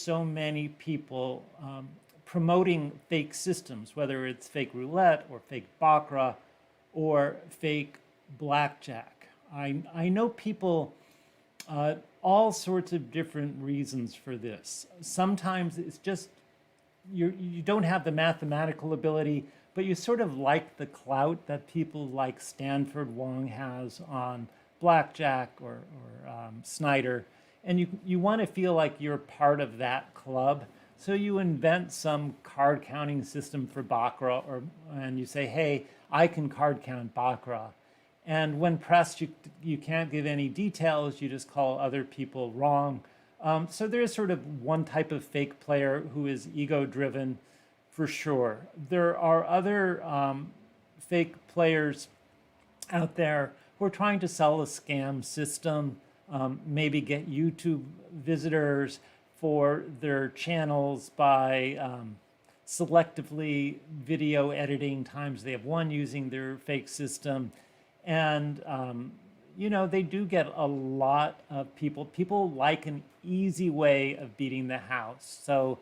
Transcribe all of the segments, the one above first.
so many people promoting fake systems, whether it's fake roulette or fake baccarat or fake blackjack. I know people, all sorts of different reasons for this. Sometimes it's just you don't have the mathematical ability, but you sort of like the clout that people like Stanford Wong has on blackjack or Snyder, and you want to feel like you're part of that club. So you invent some card counting system for baccarat, and you say, hey, I can card count baccarat. And when pressed, you can't give any details. You just call other people wrong. So there's sort of one type of fake player who is ego-driven, for sure. There are other fake players out there who are trying to sell a scam system, maybe get YouTube visitors for their channels by selectively video editing times they have one using their fake system. And, you know, they do get a lot of people. People like an easy way of beating the house. So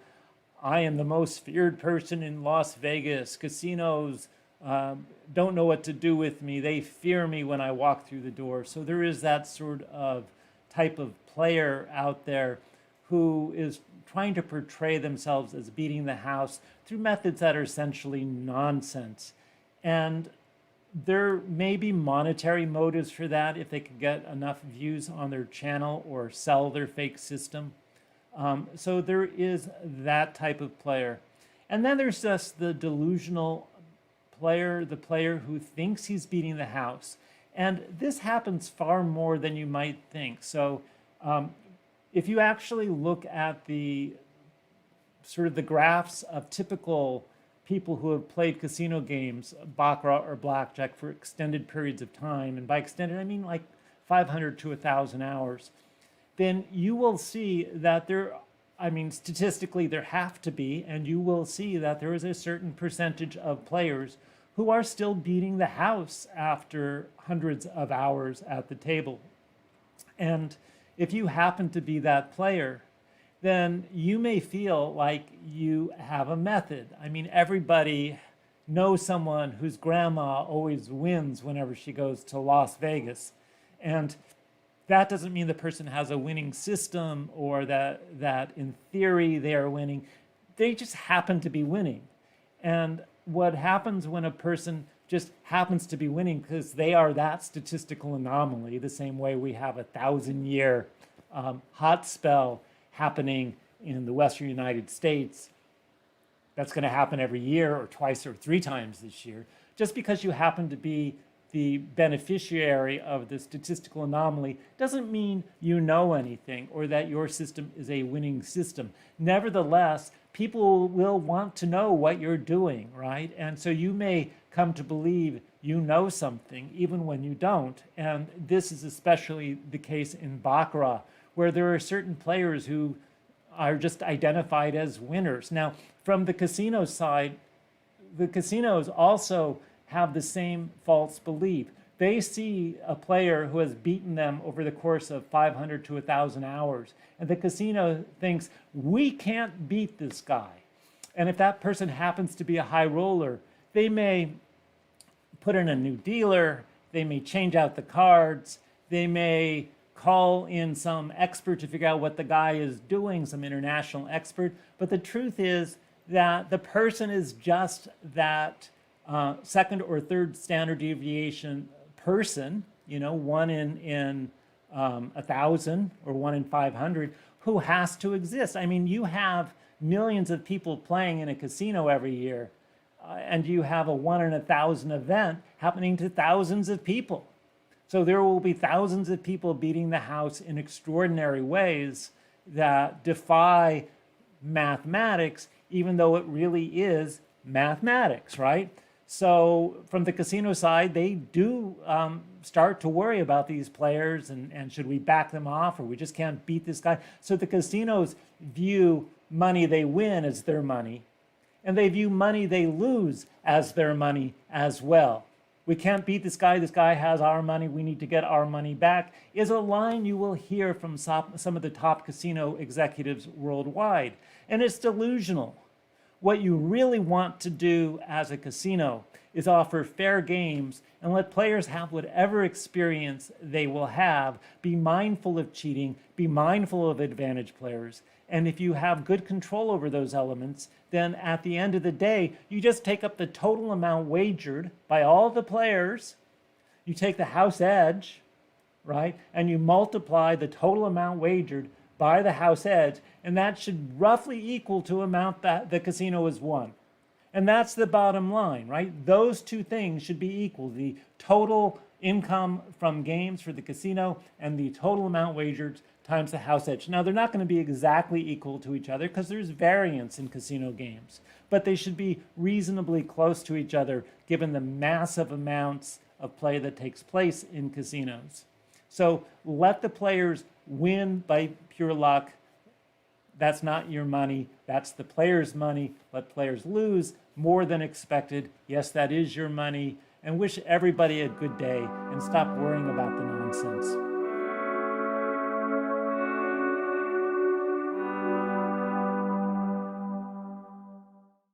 I am the most feared person in Las Vegas. Casinos don't know what to do with me. They fear me when I walk through the door. So there is that sort of type of player out there who is trying to portray themselves as beating the house through methods that are essentially nonsense. And there may be monetary motives for that if they could get enough views on their channel or sell their fake system. So there is that type of player. And then there's just the delusional player, the player who thinks he's beating the house. And this happens far more than you might think. So if you actually look at the sort of the graphs of typical people who have played casino games, baccarat or blackjack, for extended periods of time, and by extended I mean like 500 to 1,000 hours, then you will see that statistically there have to be, and you will see that there is a certain percentage of players who are still beating the house after hundreds of hours at the table. And if you happen to be that player, then you may feel like you have a method. I mean, everybody knows someone whose grandma always wins whenever she goes to Las Vegas. And that doesn't mean the person has a winning system or that in theory they are winning. They just happen to be winning. And what happens when a person just happens to be winning because they are that statistical anomaly, the same way we have a 1,000-year hot spell happening in the Western United States, that's going to happen every year or twice or three times this year. Just because you happen to be the beneficiary of the statistical anomaly doesn't mean you know anything or that your system is a winning system. Nevertheless, people will want to know what you're doing, right? And so you may come to believe you know something even when you don't. And this is especially the case in baccarat, where there are certain players who are just identified as winners. Now, from the casino side, the casinos also have the same false belief. They see a player who has beaten them over the course of 500 to 1,000 hours, and the casino thinks, we can't beat this guy. And if that person happens to be a high roller, they may put in a new dealer, they may change out the cards, they may call in some expert to figure out what the guy is doing, some international expert. But the truth is that the person is just that second or third standard deviation person, you know, one in 1,000 or one in 500, who has to exist. I mean, you have millions of people playing in a casino every year, and you have a 1 in 1,000 event happening to thousands of people. So there will be thousands of people beating the house in extraordinary ways that defy mathematics, even though it really is mathematics, right? So from the casino side, they do start to worry about these players and should we back them off or we just can't beat this guy. So the casinos view money they win as their money, and they view money they lose as their money as well. we can't beat this guy has our money, we need to get our money back, is a line you will hear from some of the top casino executives worldwide. And it's delusional. What you really want to do as a casino is offer fair games and let players have whatever experience they will have. Be mindful of cheating, be mindful of advantage players. And if you have good control over those elements, then at the end of the day, you just take up the total amount wagered by all the players. You take the house edge, right? And you multiply the total amount wagered by the house edge, and that should roughly equal to amount that the casino has won. And that's the bottom line, right? Those two things should be equal. The total income from games for the casino and the total amount wagered times the house edge. Now, they're not going to be exactly equal to each other because there's variance in casino games, but they should be reasonably close to each other given the massive amounts of play that takes place in casinos. So let the players win by pure luck. That's not your money. That's the players' money. Let players lose more than expected. Yes, that is your money. And wish everybody a good day and stop worrying about the nonsense.